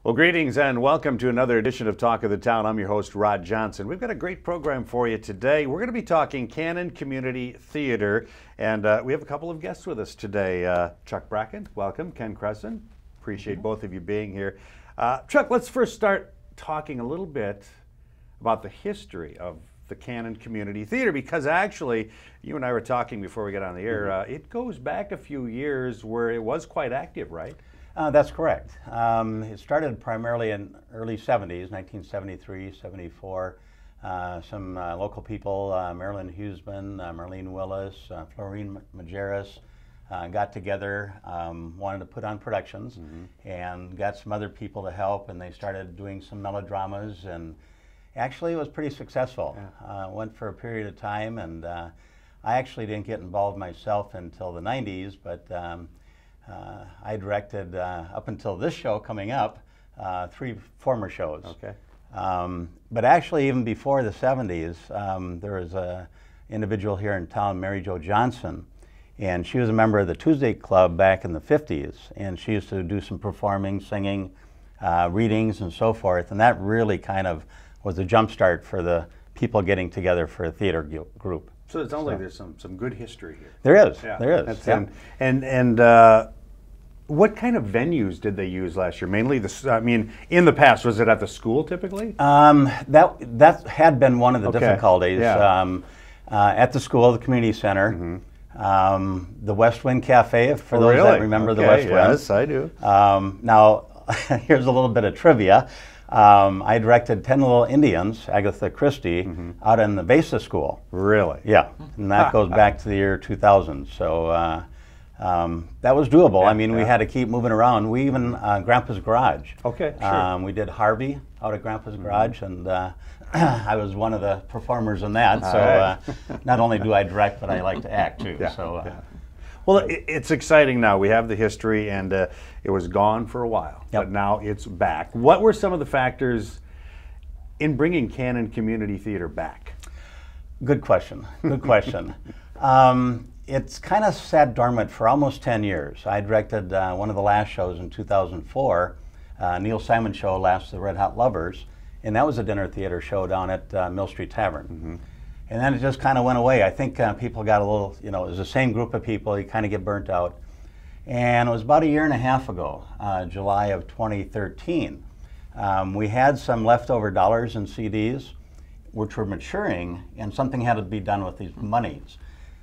Well, greetings and welcome to another edition of Talk of the Town. I'm your host, Rod Johnson. We've got a great program for you today. We're going to be talking Canon Community Theater, and we have a couple of guests with us today. Chuck Bracken, welcome. Ken Cresson, appreciate both of you being here. Chuck, let's first start talking a little bit about the history of the Canon Community Theater, because actually, you and I were talking before we got on the air, it goes back a few years where it was quite active, right? That's correct. It started primarily in early 70s, 1973, 74. Some local people, Marilyn Huseman, Marlene Willis, Florine Majerus, got together, wanted to put on productions, and got some other people to help, and they started doing some melodramas, and actually it was pretty successful. Went for a period of time, and I actually didn't get involved myself until the 90s, but I directed, up until this show coming up, 3 former shows. Okay. But actually, even before the 70s, there was an individual here in town, Mary Jo Johnson, and she was a member of the Tuesday Club back in the 50s, and she used to do some performing, singing, readings, and so forth, and that really kind of was a jump start for the people getting together for a theater group. So it sounds like there's some good history here. There is, Yeah. there is. Yeah. And what kind of venues did they use last year? Mainly, in the past, was it at the school typically? That had been one of the difficulties. Yeah. At the school, the community center, the West Wind Cafe, for those that remember the West Wind. Yes, I do. Now, here's a little bit of trivia. I directed 10 Little Indians, Agatha Christie, out in the Besa School. Really? Yeah, and that goes back to the year 2000. So that was doable. Yeah, I mean, we had to keep moving around. We even, Grandpa's Garage. Okay, sure. We did Harvey out at Grandpa's Garage, and I was one of the performers in that. So not only do I direct, but I like to act too. Yeah, So. Yeah. Well, it's exciting now. We have the history, and it was gone for a while, but now it's back. What were some of the factors in bringing Canon Community Theater back? Good question. Good question. It's kind of sat dormant for almost 10 years. I directed one of the last shows in 2004, Neil Simon show, Last of the Red Hot Lovers, and that was a dinner theater show down at Mill Street Tavern. And then it just kind of went away. I think people got a little, it was the same group of people, you kind of get burnt out. And it was about a year and a half ago, July of 2013. We had some leftover dollars and CDs, which were maturing, and something had to be done with these monies.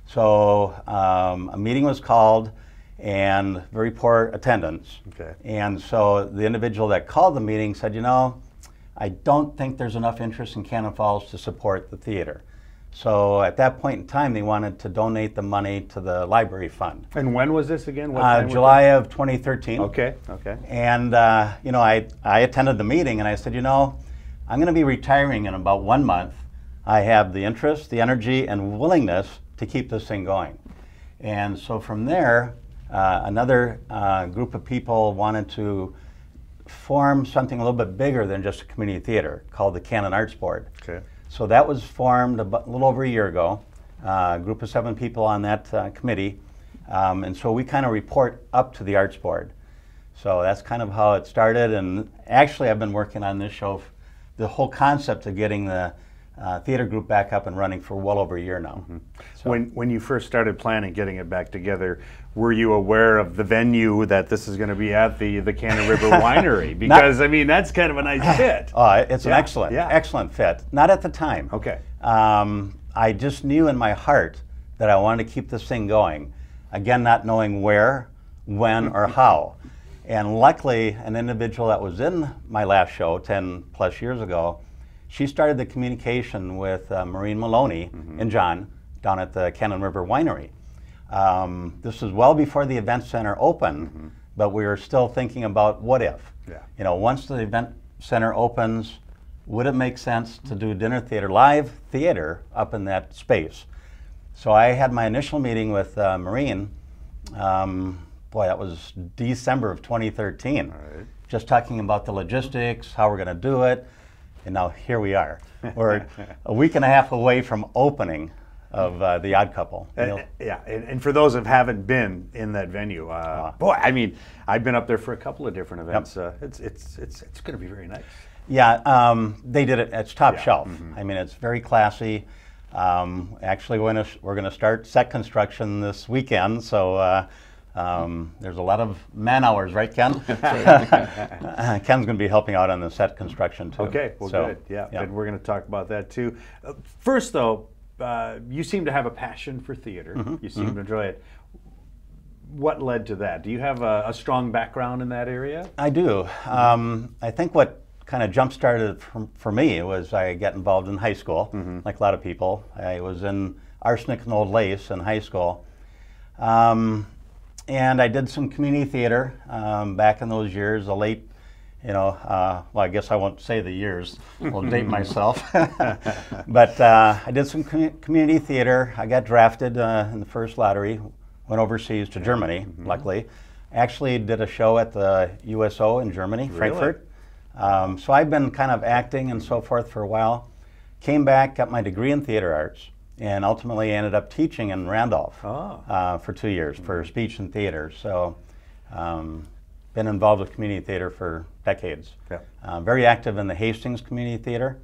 So a meeting was called, and very poor attendance. Okay. And so the individual that called the meeting said, I don't think there's enough interest in Cannon Falls to support the theater. So at that point in time, they wanted to donate the money to the library fund. And when was this again? July of 2013. Okay, okay. And I attended the meeting, and I said, I'm going to be retiring in about 1 month. I have the interest, the energy, and willingness to keep this thing going. And so from there, another group of people wanted to form something a little bit bigger than just a community theater called the Canon Arts Board. Okay. So that was formed a little over a year ago, a group of 7 people on that committee, and so we kind of report up to the Arts Board. So that's kind of how it started, and actually I've been working on this show, the whole concept of getting the theater group back up and running for well over a year now. So, when you first started planning getting it back together, were you aware of the venue that this is going to be at, the Cannon River Winery? Because that's kind of a nice fit. It's an excellent fit. Not at the time. Okay. I just knew in my heart that I wanted to keep this thing going. Again, not knowing where, when, or how. And luckily, an individual that was in my last show 10 plus years ago, she started the communication with Maureen Maloney and John down at the Cannon River Winery. This was well before the event center opened, but we were still thinking about what if. Yeah. Once the event center opens, would it make sense to do dinner theater, live theater up in that space? So I had my initial meeting with Maureen. That was December of 2013. All right. Just talking about the logistics, how we're going to do it. And now here we are. We're a week and a half away from opening of The Odd Couple. Yeah, and for those that haven't been in that venue, boy, I mean, I've been up there for a couple of different events. It's going to be very nice. Yeah, they did it. It's top shelf. I mean, it's very classy. Actually, we're going to start set construction this weekend, so there's a lot of man hours, right, Ken? Ken's going to be helping out on the set construction too. Okay, well, good. Yeah, and we're going to talk about that too. First, though, you seem to have a passion for theater. You seem to enjoy it. What led to that? Do you have a strong background in that area? I do. I think what kind of jump-started for me was I got involved in high school, like a lot of people. I was in Arsenic and Old Lace in high school. And I did some community theater back in those years, the late, well, I guess I won't say the years. I'll date myself. But I did some community theater. I got drafted in the first lottery, went overseas to Germany, luckily. Actually did a show at the USO in Germany, Frankfurt. So I've been kind of acting and so forth for a while. Came back, got my degree in theater arts, and ultimately ended up teaching in Randolph for 2 years for speech and theater. So been involved with community theater for decades. Very active in the Hastings Community Theater.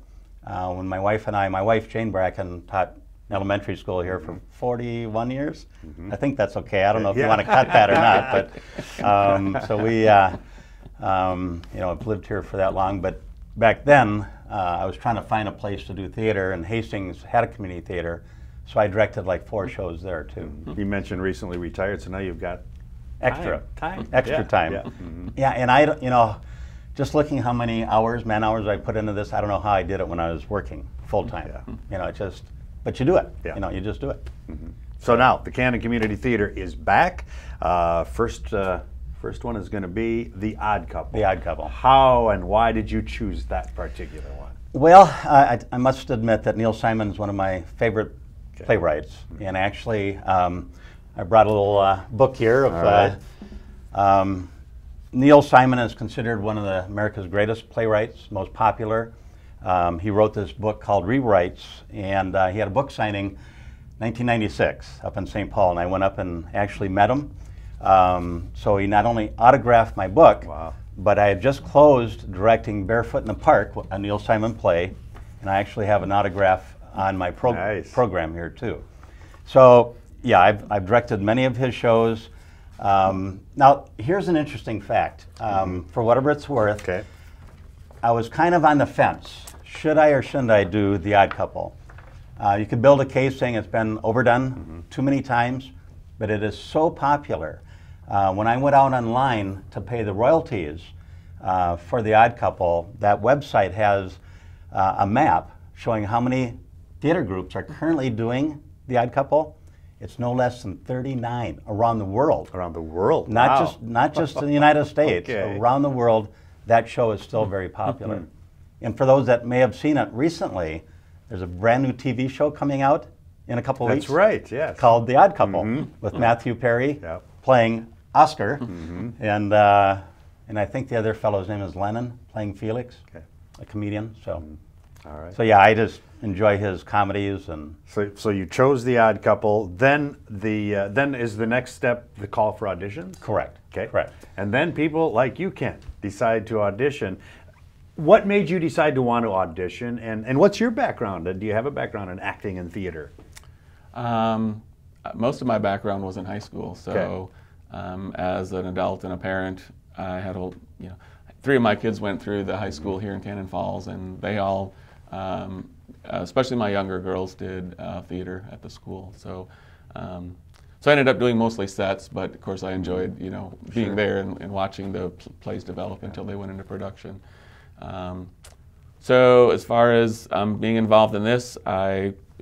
When my wife Jane Bracken taught elementary school here for 41 years. I think that's okay. I don't know if you want to cut that or not, but so we I've lived here for that long. But back then, I was trying to find a place to do theater, and Hastings had a community theater, so I directed like 4 shows there too. You mentioned recently retired, so now you've got extra time. Yeah, and I, just looking how many hours, man hours I put into this, I don't know how I did it when I was working full time. But you do it. You just do it. So now the Canon Community Theater is back. First one is going to be The Odd Couple. The Odd Couple. How and why did you choose that particular one? Well, I must admit that Neil Simon is one of my favorite playwrights. And actually, I brought a little book here of Neil Simon is considered one of America's greatest playwrights, most popular. He wrote this book called Rewrites, and he had a book signing 1996 up in St. Paul, and I went up and actually met him. So he not only autographed my book, but I had just closed directing Barefoot in the Park, a Neil Simon play, and I actually have an autograph on my program here too. So yeah, I've directed many of his shows. Now here's an interesting fact. For whatever it's worth, I was kind of on the fence. Should I or shouldn't I do The Odd Couple? You could build a case saying it's been overdone too many times, but it is so popular. When I went out online to pay the royalties for The Odd Couple, that website has a map showing how many theater groups are currently doing The Odd Couple. It's no less than 39 around the world. Around the world? Not just in the United States. Around the world, that show is still very popular. And for those that may have seen it recently, there's a brand new TV show coming out in a couple of weeks. That's right, yes. Called The Odd Couple, with Matthew Perry playing Oscar, and I think the other fellow's name is Lennon, playing Felix, a comedian. So, so yeah, I just enjoy his comedies. And so you chose The Odd Couple. Then then is the next step the call for auditions? Correct. Correct. And then people like you can decide to audition. What made you decide to want to audition, and what's your background? Do you have a background in acting and theater? Most of my background was in high school, so as an adult and a parent, I had 3 of my kids went through the high school here in Cannon Falls, and they all, especially my younger girls, did theater at the school. So, so I ended up doing mostly sets, but of course I enjoyed being there and watching the plays develop until they went into production. So as far as being involved in this,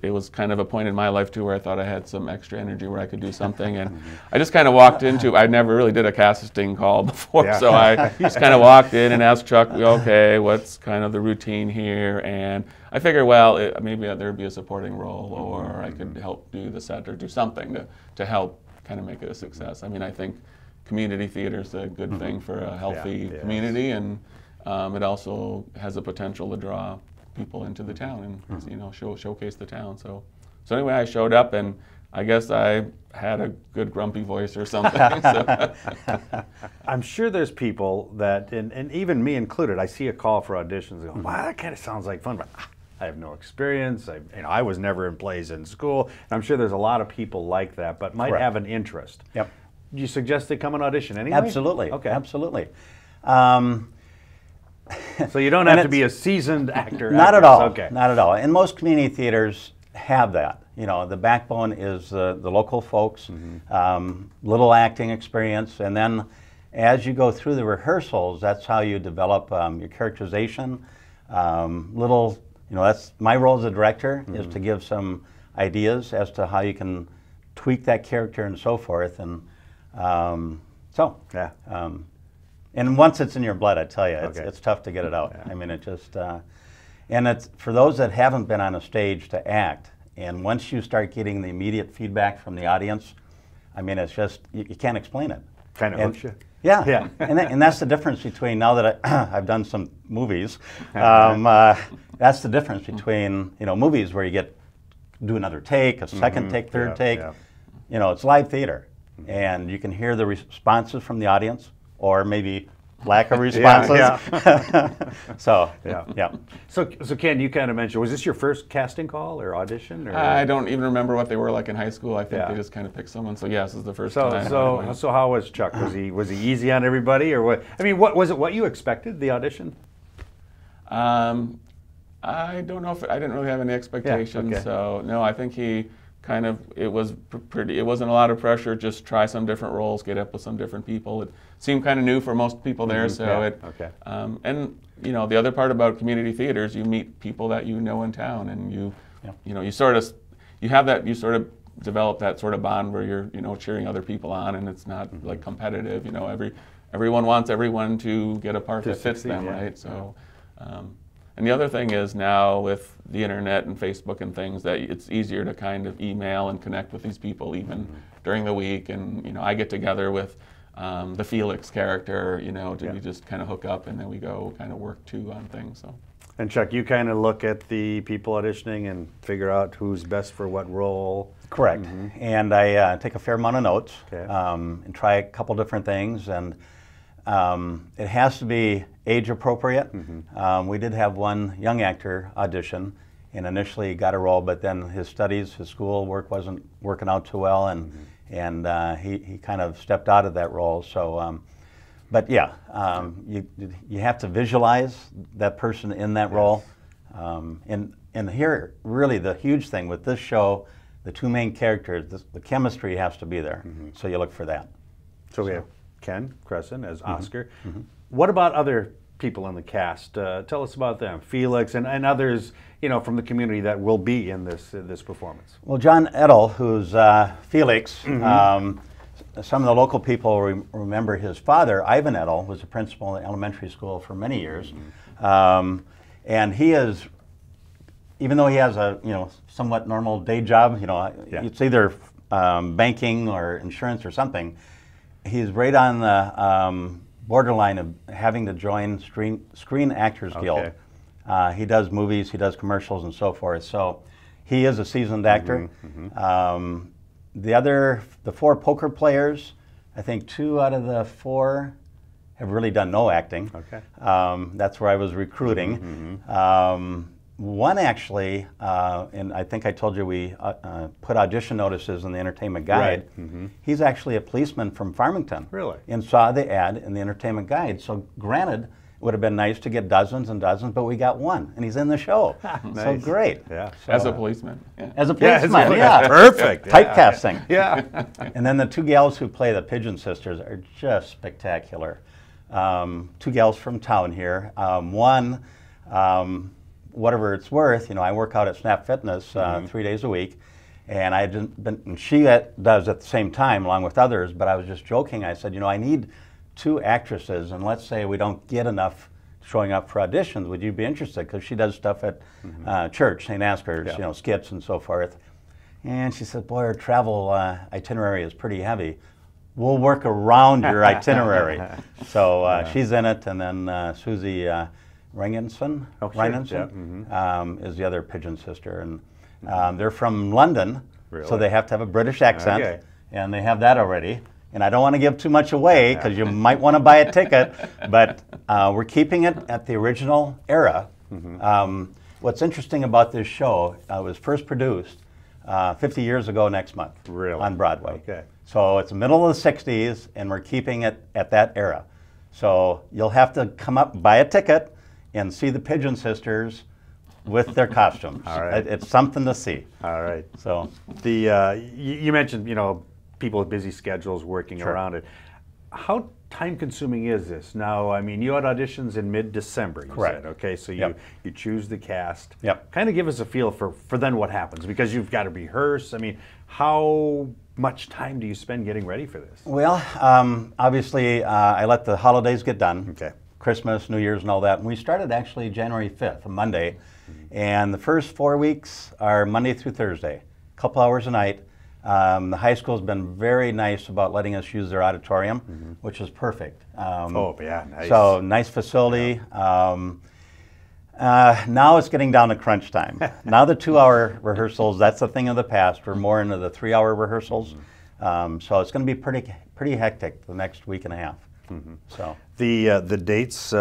it was kind of a point in my life too where I thought I had some extra energy where I could do something, and I just kind of walked into. I never really did a casting call before, so I just kind of walked in and asked Chuck, okay, what's kind of the routine here? And I figured, well, maybe there'd be a supporting role, or I could help do the set or do something to help kind of make it a success. I mean, I think community theater is a good thing for a healthy community, and it also has the potential to draw people into the town and showcase the town. So So anyway, I showed up, and I guess I had a good grumpy voice or something. So. I'm sure there's people that, and even me included, I see a call for auditions and go, wow, that kind of sounds like fun, but I have no experience. I was never in plays in school. And I'm sure there's a lot of people like that, but might have an interest. Yep. Do you suggest they come and audition anyway? Absolutely. Okay. Absolutely. So you don't have to be a seasoned actor. Not at all. Okay. Not at all. And most community theaters have that. You know, the backbone is the local folks, little acting experience, and then as you go through the rehearsals, that's how you develop your characterization. That's my role as a director, is to give some ideas as to how you can tweak that character and so forth. And and once it's in your blood, I tell you, it's tough to get it out. I mean, it just, and it's for those that haven't been on a stage to act, and once you start getting the immediate feedback from the audience, I mean, it's just, you can't explain it. Kind of hooks you. Yeah. And that's the difference between, now that I've done some movies, that's the difference between, movies where you do another take, a second take, third take. Yeah. It's live theater, and you can hear the responses from the audience, or maybe lack of responses. So Ken, you kind of mentioned, was this your first casting call or audition? Or? I don't even remember what they were like in high school. I think they just kind of picked someone. So yes, this is the first time. So how was Chuck? Was he easy on everybody, or what? I mean, what was it? What you expected, the audition? I don't know if I didn't really have any expectations. So no, I think he kind of, it was pretty. It wasn't a lot of pressure. Just try some different roles, get up with some different people. It seemed kind of new for most people there. And the other part about community theaters, you meet people that you know in town, and you sort of develop that sort of bond where you're cheering other people on, and it's not like competitive. Everyone wants everyone to get a part that fits them, right? So. And the other thing is now with the internet and Facebook and things, that it's easier to kind of email and connect with these people even during the week. And I get together with the Felix character, we just kind of hook up, and then we go kind of work too on things. So. And Chuck, you kind of look at the people auditioning and figure out who's best for what role. Correct. And I take a fair amount of notes and try a couple different things, and it has to be age appropriate. We did have one young actor audition, and initially got a role, but then his school work wasn't working out too well, and he kind of stepped out of that role. So, you have to visualize that person in that role, and here really the huge thing with this show, the two main characters, the chemistry has to be there. So you look for that. So we have Ken Crescent as Oscar. What about other people in the cast? Tell us about them, Felix and others, from the community that will be in this performance. Well, John Edel, who's Felix, some of the local people remember his father, Ivan Edel, was a principal in elementary school for many years, and he is, even though he has a somewhat normal day job, it's either banking or insurance or something. He's right on the borderline of having to join Screen Actors Guild. He does movies, he does commercials, and so forth. So he is a seasoned actor. The four poker players, I think 2 out of the 4 have really done no acting. That's where I was recruiting. One actually, and I think I told you we put audition notices in the Entertainment Guide. He's actually a policeman from Farmington. Really? And saw the ad in the Entertainment Guide. So granted, it would have been nice to get dozens and dozens, but we got one, and he's in the show. Nice. So great. Yeah. So, as a policeman. As a policeman, Perfect. Typecasting. Yeah. And then the 2 gals who play the Pigeon Sisters are just spectacular. 2 gals from town here. One, whatever it's worth, I work out at Snap Fitness 3 days a week, and and she does at the same time along with others, but I was just joking. I said, I need 2 actresses, and let's say we don't get enough showing up for auditions, would you be interested? Because she does stuff at church, St. Asker's, skits and so forth. And she said, boy, our travel itinerary is pretty heavy. We'll work around your itinerary. So she's in it, and then Susie Reingenson is the other Pigeon sister, and They're from London, Really? so they have to have a British accent, Okay. and they have that already. And I don't want to give too much away because you might want to buy a ticket, but we're keeping it at the original era. What's interesting about this show, it was first produced 50 years ago next month Really? on Broadway. Okay. So it's the middle of the 60s, and we're keeping it at that era. So you'll have to come up, buy a ticket, and see the Pigeon Sisters with their costumes. All right. It's something to see. All right. So You mentioned, people with busy schedules working Sure. around it. How time-consuming is this? Now, I mean, you had auditions in mid-December, you Correct. said, okay? So Yep. you choose the cast. Yep. Kind of give us a feel for then what happens, because you've got to rehearse. I mean, how much time do you spend getting ready for this? Well, obviously, I let the holidays get done. Okay. Christmas, New Year's, and all that. And we started actually January 5th, a Monday. And the first 4 weeks are Monday through Thursday, a couple hours a night. The high school's been very nice about letting us use their auditorium, which is perfect. Oh, yeah, nice. So nice facility. Now it's getting down to crunch time. Now the 2-hour rehearsals, that's a thing of the past. We're more into the 3-hour rehearsals. So it's going to be pretty hectic the next week and a half. So The dates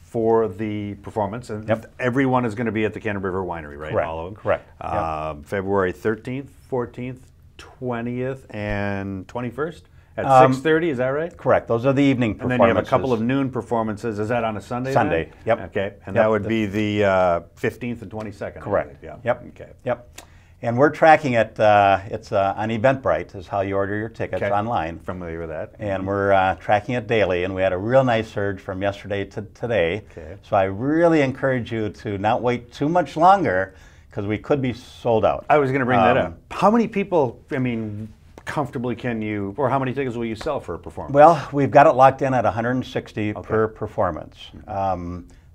for the performance, and Yep. everyone is going to be at the Canon River Winery, right? Correct, All of them? correct, yep. February 13th, 14th, 20th, and 21st at 6:30, is that right? correct. Those are the evening And performances. then you have a couple of noon performances. Is that on a Sunday? Sunday, then? yep. Okay, and Yep. that would be the 15th and 22nd. I Correct. believe, Yep. Okay. Yep. And we're tracking it. It's on Eventbrite is how you order your tickets Okay. online. Familiar with that? And we're tracking it daily. And we had a real nice surge from yesterday to today. Okay. So I really encourage you to not wait too much longer because we could be sold out. I was going to bring that up. How many people, I mean, comfortably can you, or how many tickets will you sell for a performance? Well, we've got it locked in at 160 per performance.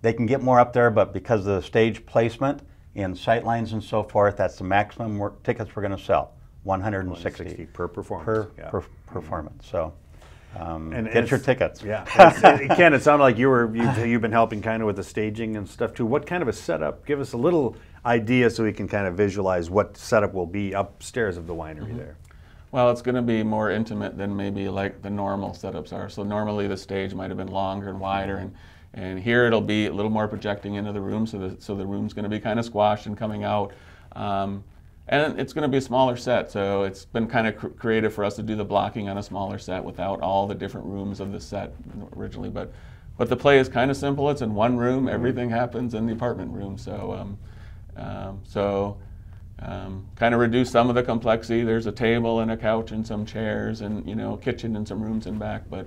They can get more up there, but because of the stage placement and sight lines and so forth, that's the maximum tickets we're going to sell. 160 per performance. per performance. So And get your tickets. Yeah. Ken, it sounded like you've been helping kind of with the staging and stuff too. What kind of a setup? Give us a little idea so we can kind of visualize what setup will be upstairs of the winery there. Well, it's going to be more intimate than maybe like the normal setups are. So normally the stage might have been longer and wider, and here it'll be a little more projecting into the room, so the room's going to be kind of squashed and coming out. And it's going to be a smaller set, so it's been kind of creative for us to do the blocking on a smaller set without all the different rooms of the set originally. But the play is kind of simple. It's in one room. Everything happens in the apartment room. So kind of reduce some of the complexity. There's a table and a couch and some chairs and kitchen and some rooms in back. But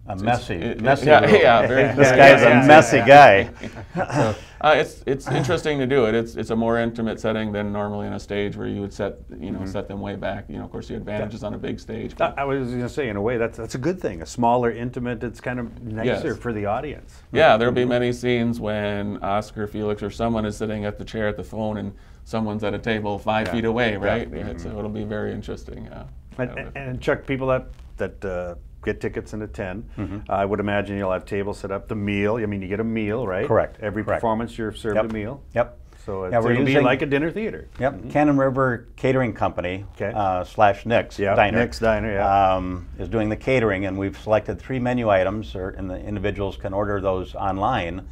A messy room. yeah, very, This guy's a messy guy. So, it's interesting to do it. It's a more intimate setting than normally in a stage where you would set set them way back. Of course, the advantages on a big stage. I was going to say, in a way, that's a good thing. A smaller, intimate. It's kind of nicer Yes. for the audience. Yeah, there'll be many scenes when Oscar, Felix, or someone is sitting at the chair at the phone and someone's at a table 5 feet away, right? Yeah, so it'll be very interesting. And Chuck, people that get tickets and attend, I would imagine you'll have tables set up. The meal, I mean, you get a meal, right? Correct. Every Correct. performance, you're served a meal. Yep. So we're it'll be using- like a dinner theater. Yep. Canon River Catering Company Okay. / Nick's Yeah, Diner. Nick's Diner, yeah. Is doing the catering, and we've selected 3 menu items, and the individuals can order those online.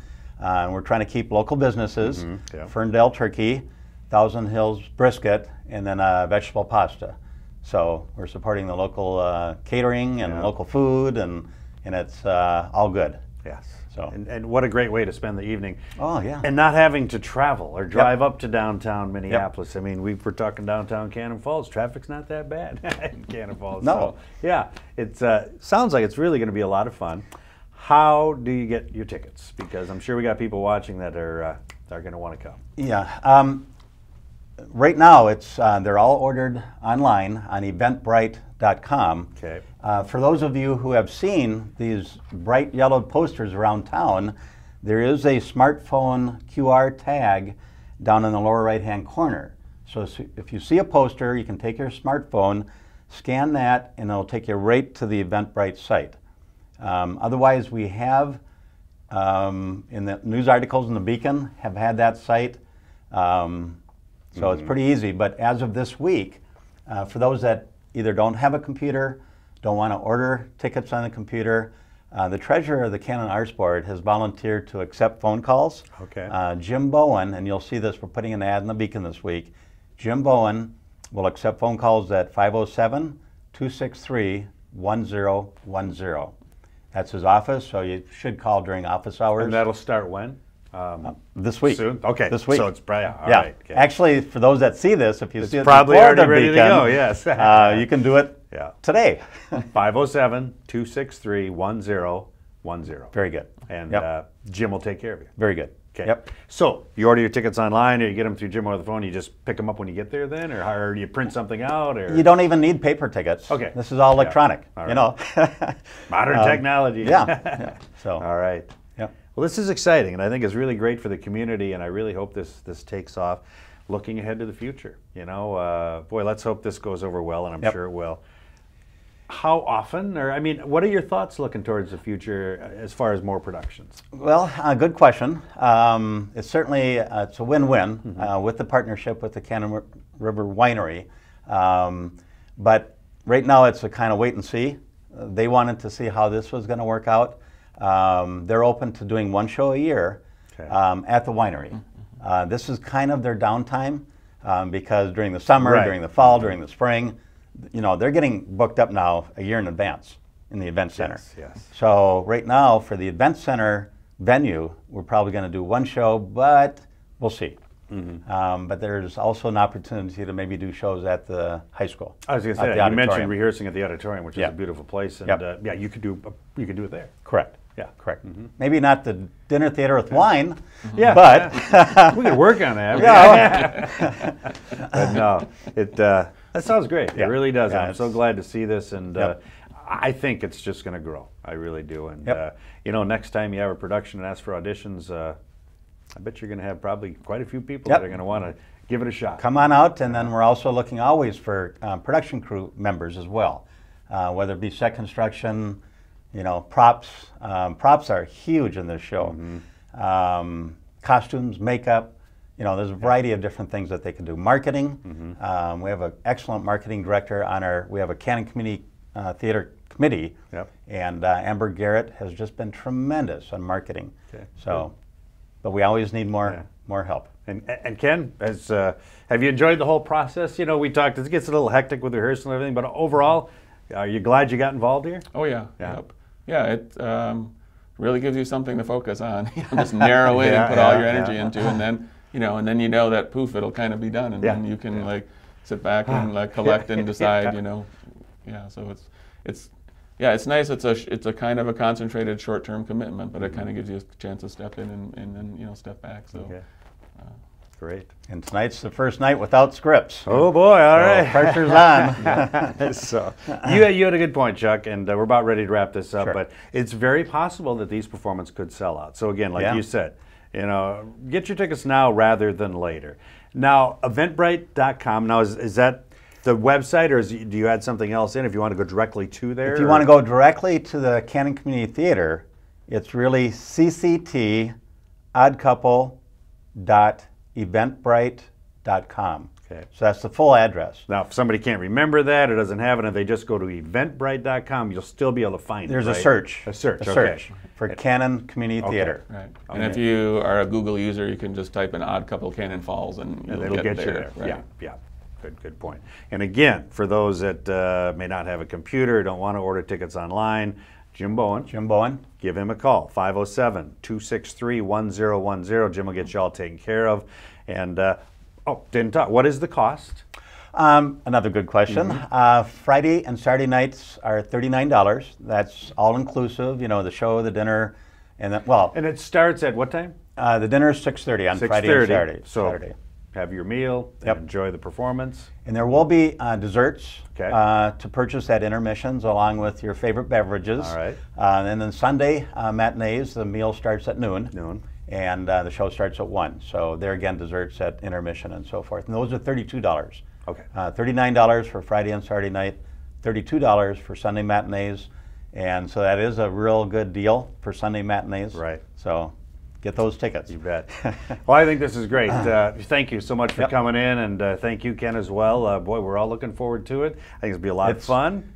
And we're trying to keep local businesses: yeah. Ferndale turkey, Thousand Hills brisket, and then vegetable pasta. So we're supporting the local catering and local food, and it's all good. Yes. So. And what a great way to spend the evening. Oh yeah. And not having to travel or drive up to downtown Minneapolis. I mean, we're talking downtown Cannon Falls. Traffic's not that bad in Cannon Falls. No. So, yeah, it sounds like it's really going to be a lot of fun. How do you get your tickets? Because I'm sure we got people watching that are going to want to come. Yeah. Right now, they're all ordered online on Eventbrite.com. Okay. For those of you who have seen these bright yellowed posters around town, there is a smartphone QR tag down in the lower right-hand corner. So if you see a poster, you can take your smartphone, scan that, and it'll take you right to the Eventbrite site. Otherwise, we have, in the news articles in the Beacon, have had that site. So it's pretty easy. But as of this week, for those that either don't have a computer, don't want to order tickets on the computer, the treasurer of the Canon Arts Board has volunteered to accept phone calls. Okay. Jim Bowen, and you'll see this, we're putting an ad in the Beacon this week. Jim Bowen will accept phone calls at 507-263-1010. That's his office, so you should call during office hours. And that'll start when? This week. Soon? Okay. This week. So it's probably, all yeah. right. Okay. Actually, for those that see this, if you It's see it probably before already the ready to Beacon, go, yes. you can do it today. 507-263-1010. Very good. And Jim will take care of you. Very good. Okay. Yep. So you order your tickets online, or you get them through Jim over the phone. You just pick them up when you get there, then, or do you print something out? Or You don't even need paper tickets. Okay. This is all electronic. All You know. modern technology. Yeah. So. All right. Yep. Well, this is exciting, and I think it's really great for the community, and I really hope this takes off. Looking ahead to the future, you know, boy, let's hope this goes over well, and I'm sure it will. How often, or I mean, what are your thoughts looking towards the future as far as more productions? Well, good question. It's certainly it's a win-win with the partnership with the Canon River Winery, but right now it's a kind of wait and see. They wanted to see how this was going to work out. They're open to doing one show a year at the winery. This is kind of their downtime because during the summer, during the fall, during the spring, you know, they're getting booked up now a year in advance in the event center. Yes. So right now for the event center venue, we're probably going to do one show, but we'll see. But there's also an opportunity to maybe do shows at the high school. I was going to say, you mentioned rehearsing at the auditorium, which is a beautiful place, and yeah, you could do it there. Correct. Yeah, correct. Maybe not the dinner theater with wine, but we could work on that. But no, that sounds great. It really does. I'm so glad to see this, and I think it's just going to grow. I really do. And you know, next time you have a production and ask for auditions, I bet you're going to have probably quite a few people that are going to want to give it a shot. Come on out, and then we're also looking always for production crew members as well, whether it be set construction. You know, props. Props are huge in this show. Costumes, makeup. You know, there's a variety of different things that they can do. Marketing. We have an excellent marketing director on our. We have a Canon Community Theater Committee, and Amber Garrett has just been tremendous on marketing. So, but we always need more help. And Ken, have you enjoyed the whole process? You know, we talked. It gets a little hectic with rehearsal and everything, but overall, are you glad you got involved here? Oh yeah. Yeah, it really gives you something to focus on. Just narrow in and put all your energy into, and then you know that poof, it'll kind of be done, and then you can like sit back and like collect and decide. You know, So it's nice. It's a kind of a concentrated short-term commitment, but it kind of gives you a chance to step in and then step back. So. Great. And tonight's the first night without scripts. Oh boy, all right. Pressure's on. So you had a good point, Chuck, and we're about ready to wrap this up, but it's very possible that these performances could sell out. So again, like you said, you know, get your tickets now rather than later. Now, Eventbrite.com, now is that the website, or do you add something else in if you want to go directly to there? If you want to go directly to the Canon Community Theater, it's really cctoddcouple.eventbrite.com. Okay. So that's the full address. Now, if somebody can't remember that or doesn't have it, and they just go to eventbrite.com, you'll still be able to find There's it, right? a search. A search For Canon Community Theater. Right. And if you are a Google user, you can just type in Odd Couple Cannon Falls and it'll get you there. Right. Yeah. Good point. And again, for those that may not have a computer, don't want to order tickets online, Jim Bowen. Give him a call, 507-263-1010. Jim will get you all taken care of. And, didn't talk. What is the cost? Another good question. Friday and Saturday nights are $39. That's all inclusive, you know, the show, the dinner, and then, And it starts at what time? The dinner is 6:30 on Friday and Saturday. So have your meal, and enjoy the performance. And there will be desserts to purchase at intermissions along with your favorite beverages. All right. And then Sunday matinees, the meal starts at noon. And the show starts at 1. So there again, desserts at intermission and so forth. And those are $32. Okay. $39 for Friday and Saturday night, $32 for Sunday matinees. And so that is a real good deal for Sunday matinees. Right. So get those tickets. You bet. Well, I think this is great. Thank you so much for coming in, and thank you, Ken, as well. Boy, we're all looking forward to it. I think it'll be a lot of fun.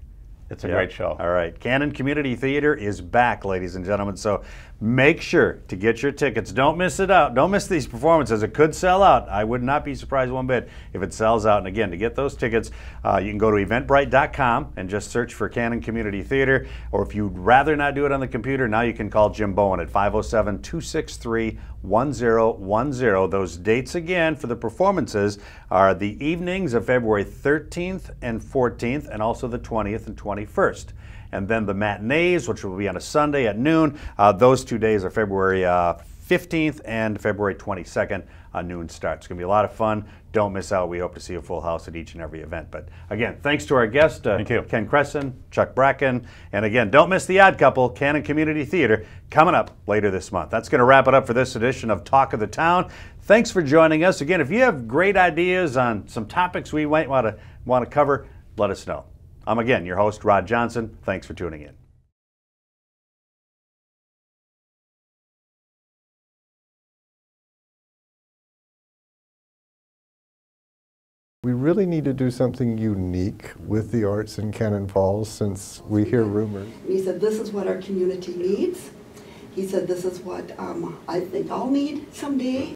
It's a great show. All right. Canon Community Theater is back, ladies and gentlemen. So make sure to get your tickets. Don't miss it out. Don't miss these performances. It could sell out. I would not be surprised one bit if it sells out. And again, to get those tickets, you can go to eventbrite.com and just search for Canon Community Theater. Or if you'd rather not do it on the computer, now you can call Jim Bowen at 507-263-1010. Those dates again for the performances are the evenings of February 13th and 14th, and also the 20th and 21st. And then the matinees, which will be on a Sunday at noon, those 2 days are February 15th and February 22nd, noon start. It's going to be a lot of fun. Don't miss out. We hope to see a full house at each and every event. But again, thanks to our guest, Ken Cresson, Chuck Bracken. And again, don't miss The Odd Couple, Canon Community Theater, coming up later this month. That's going to wrap it up for this edition of Talk of the Town. Thanks for joining us. Again, if you have great ideas on some topics we might want to cover, let us know. I'm again your host, Rod Johnson. Thanks for tuning in. We really need to do something unique with the arts in Cannon Falls, since we hear rumors. He said, this is what our community needs. He said, this is what I think I'll need someday.